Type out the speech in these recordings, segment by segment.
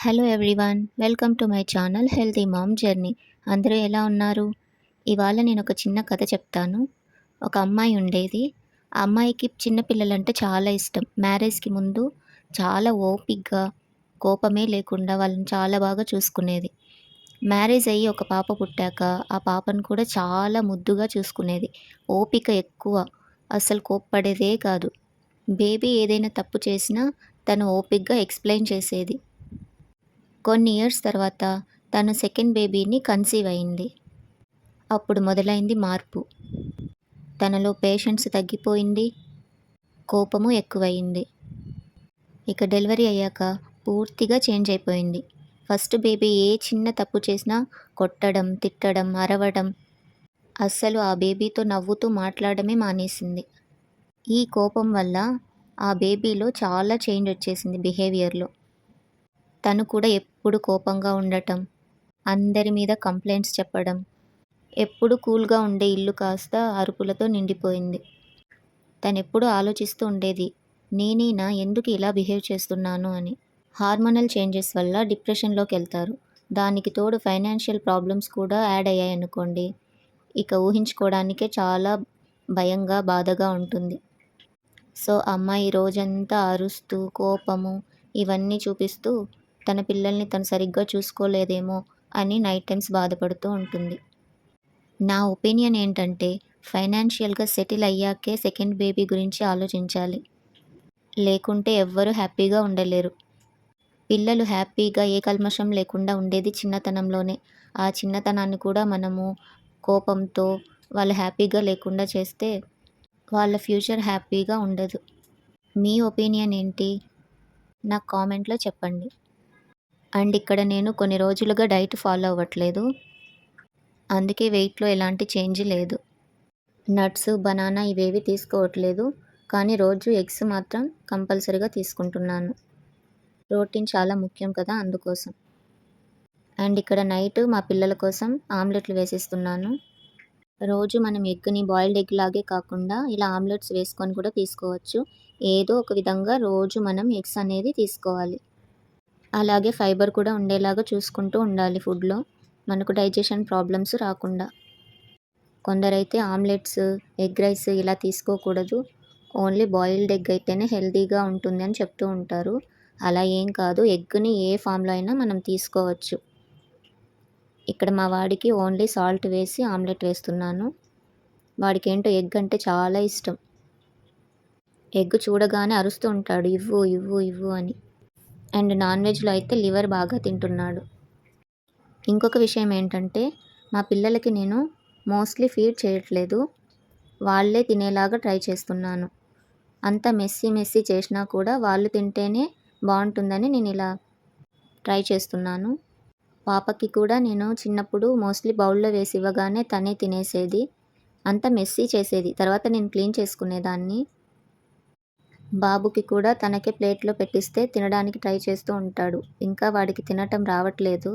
Hello everyone, welcome to my channel healthy mom journey. అందరూ ఎలా ఉన్నారు? ఇవాళ నేను ఒక చిన్న కథ చెప్తాను. ఒక అమ్మాయి ఉండేది. ఆ అమ్మాయికి చిన్న పిల్లలంటే చాలా ఇష్టం. మ్యారేజ్కి ముందు చాలా ఓపికగా, కోపమే లేకుండా వాళ్ళని చాలా బాగా చూసుకునేది. మ్యారేజ్ అయ్యి ఒక పాప పుట్టాక ఆ పాపను కూడా చాలా ముద్దుగా చూసుకునేది. ఓపిక ఎక్కువ, అస్సలు కోప్పడేదే కాదు. బేబీ ఏదైనా తప్పు చేసినా తను ఓపికగా ఎక్స్ప్లెయిన్ చేసేది. కొన్ని ఇయర్స్ తర్వాత తను సెకండ్ బేబీని కన్సీవ్ అయింది. అప్పుడు మొదలైంది మార్పు. తనలో పేషెన్స్ తగ్గిపోయింది, కోపము ఎక్కువయింది. ఇక డెలివరీ అయ్యాక పూర్తిగా చేంజ్ అయిపోయింది. ఫస్ట్ బేబీ ఏ చిన్న తప్పు చేసినా కొట్టడం, తిట్టడం, అరవడం, అస్సలు ఆ బేబీతో నవ్వుతూ మాట్లాడమే మానేసింది. ఈ కోపం వల్ల ఆ బేబీలో చాలా చేంజ్ వచ్చేసింది బిహేవియర్లో. తను కూడా ఎప్పుడు కోపంగా ఉండటం, అందరి మీద కంప్లైంట్స్ చెప్పడం, ఎప్పుడు కూల్గా ఉండే ఇల్లు కాస్త అరుపులతో నిండిపోయింది. తనెప్పుడు ఆలోచిస్తూ ఉండేది, నేనేనా ఎందుకు ఇలా బిహేవ్ చేస్తున్నాను అని. హార్మోనల్ చేంజెస్ వల్ల డిప్రెషన్లోకి వెళ్తారు. దానికి తోడు ఫైనాన్షియల్ ప్రాబ్లమ్స్ కూడా యాడ్ అయ్యాయనుకోండి, ఇక ఊహించుకోవడానికే చాలా భయంగా, బాధగా ఉంటుంది. సో అమ్మాయి రోజంతా అరుస్తూ, కోపము ఇవన్నీ చూపిస్తూ తన పిల్లల్ని తను సరిగ్గా చూసుకోలేదేమో అని నైట్ టైమ్స్ బాధపడుతూ ఉంటుంది. నా ఒపీనియన్ ఏంటంటే, ఫైనాన్షియల్గా సెటిల్ అయ్యాకే సెకండ్ బేబీ గురించి ఆలోచించాలి. లేకుంటే ఎవ్వరూ హ్యాపీగా ఉండలేరు. పిల్లలు హ్యాపీగా ఏ కల్మషం లేకుండా ఉండేది చిన్నతనంలోనే. ఆ చిన్నతనాన్ని కూడా మనము కోపంతో వాళ్ళు హ్యాపీగా లేకుండా చేస్తే వాళ్ళ ఫ్యూచర్ హ్యాపీగా ఉండదు. మీ ఒపీనియన్ ఏంటి? నాకు కామెంట్లో చెప్పండి. అండ్ ఇక్కడ నేను కొన్ని రోజులుగా డైట్ ఫాలో అవ్వట్లేదు, అందుకే వెయిట్లో ఎలాంటి చేంజ్ లేదు. నట్స్, బనానా ఇవేవి తీసుకోవట్లేదు, కానీ రోజు ఎగ్స్ మాత్రం కంపల్సరీగా తీసుకుంటున్నాను. ప్రోటీన్ చాలా ముఖ్యం కదా, అందుకోసం. అండ్ ఇక్కడ నైట్ మా పిల్లల కోసం ఆమ్లెట్లు వేసిస్తున్నాను. రోజు మనం ఎగ్ని బాయిల్డ్ ఎగ్ లాగే కాకుండా ఇలా ఆమ్లెట్స్ వేసుకొని కూడా తీసుకోవచ్చు. ఏదో ఒక విధంగా రోజు మనం ఎగ్స్ అనేది తీసుకోవాలి. అలాగే ఫైబర్ కూడా ఉండేలాగా చూసుకుంటూ ఉండాలి ఫుడ్లో, మనకు డైజెషన్ ప్రాబ్లమ్స్ రాకుండా. కొందరైతే ఆమ్లెట్స్, ఎగ్ రైస్ ఇలా తీసుకోకూడదు, ఓన్లీ బాయిల్డ్ ఎగ్ అయితేనే హెల్తీగా ఉంటుంది అని చెప్తూ ఉంటారు. అలా ఏం కాదు, ఎగ్ని ఏ ఫామ్లో అయినా మనం తీసుకోవచ్చు. ఇక్కడ మా వాడికి ఓన్లీ సాల్ట్ వేసి ఆమ్లెట్ వేస్తున్నాను. వాడికి ఏంటో ఎగ్ అంటే చాలా ఇష్టం. ఎగ్ చూడగానే అరుస్తూ ఉంటాడు, ఇవ్వు ఇవ్వు ఇవ్వు అని. అండ్ నాన్ వెజ్లో అయితే లివర్ బాగా తింటున్నాడు. ఇంకొక విషయం ఏంటంటే, మా పిల్లలకి నేను మోస్ట్లీ ఫీడ్ చేయట్లేదు, వాళ్ళే తినేలాగా ట్రై చేస్తున్నాను. అంత మెస్సీ చేసినా కూడా వాళ్ళు తింటేనే బాగుంటుందని నేను ఇలా ట్రై చేస్తున్నాను. పాపకి కూడా నేను చిన్నప్పుడు మోస్ట్లీ బౌల్లో వేసి ఇవ్వగానే తనే తినేసేది. అంత మెస్సీ చేసేది, తర్వాత నేను క్లీన్ చేసుకునేదాన్ని. బాబుకి కూడా తనకే ప్లేట్లో పెట్టిస్తే తినడానికి ట్రై చేస్తూ ఉంటాడు. ఇంకా వాడికి తినటం రావట్లేదు,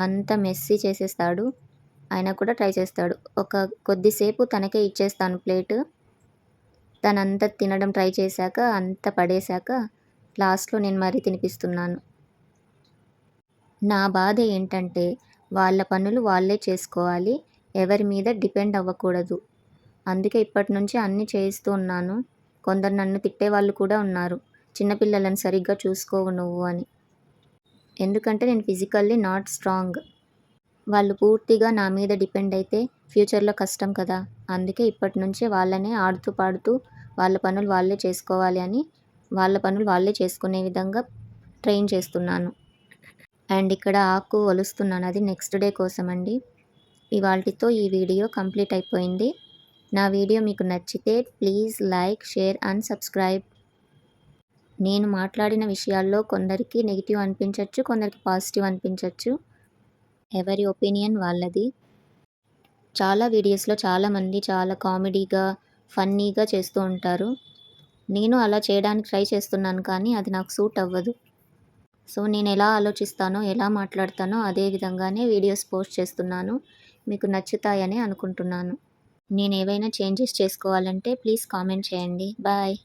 అంత మెస్సీ చేసేస్తాడు. అయినా కూడా ట్రై చేస్తాడు. ఒక కొద్దిసేపు తనకే ఇచ్చేస్తాను ప్లేటు. తనంతా తినడం ట్రై చేశాక అంత పడేశాక లాస్ట్లో నేను మరీ తినిపిస్తున్నాను. నా బాధ ఏంటంటే, వాళ్ళ పనులు వాళ్ళే చేసుకోవాలి, ఎవరి మీద డిపెండ్ అవ్వకూడదు. అందుకే ఇప్పటి నుంచి అన్నీ చేయిస్తూ ఉన్నాను. కొందరు నన్ను తిట్టేవాళ్ళు కూడా ఉన్నారు, చిన్నపిల్లలను సరిగ్గా చూసుకోవు నువ్వు అని. ఎందుకంటే నేను ఫిజికల్లీ నాట్ స్ట్రాంగ్. వాళ్ళు పూర్తిగా నా మీద డిపెండ్ అయితే ఫ్యూచర్లో కష్టం కదా. అందుకే ఇప్పటి నుంచే వాళ్ళనే ఆడుతూ పాడుతూ వాళ్ళ పనులు వాళ్ళే చేసుకోవాలి అని, వాళ్ళ పనులు వాళ్ళే చేసుకునే విధంగా ట్రైన్ చేస్తున్నాను. అండ్ ఇక్కడ ఆకు ఒలుస్తున్నాను, అది నెక్స్ట్ డే కోసం అండి. ఇవాల్టితో ఈ వీడియో కంప్లీట్ అయిపోయింది. నా వీడియో మీకు నచ్చితే please like, share and subscribe. నేను మాట్లాడిన విషయాల్లో కొందరికి నెగిటివ్ అనిపించవచ్చు, కొందరికి పాజిటివ్ అనిపించవచ్చు. ఎవరి ఒపీనియన్ వాళ్ళది. చాలా వీడియోస్లో చాలామంది చాలా కామెడీగా, ఫన్నీగా చేస్తూ ఉంటారు. నేను అలా చేయడానికి ట్రై చేస్తున్నాను, కానీ అది నాకు సూట్ అవ్వదు. సో నేను ఎలా ఆలోచిస్తానో, ఎలా మాట్లాడతానో అదే విధంగానే వీడియోస్ పోస్ట్ చేస్తున్నాను. మీకు నచ్చుతాయని అనుకుంటున్నాను. నేను ఏవైనా చేంజెస్ చేసుకోవాలంటే ప్లీజ్ కామెంట్ చేయండి. బాయ్.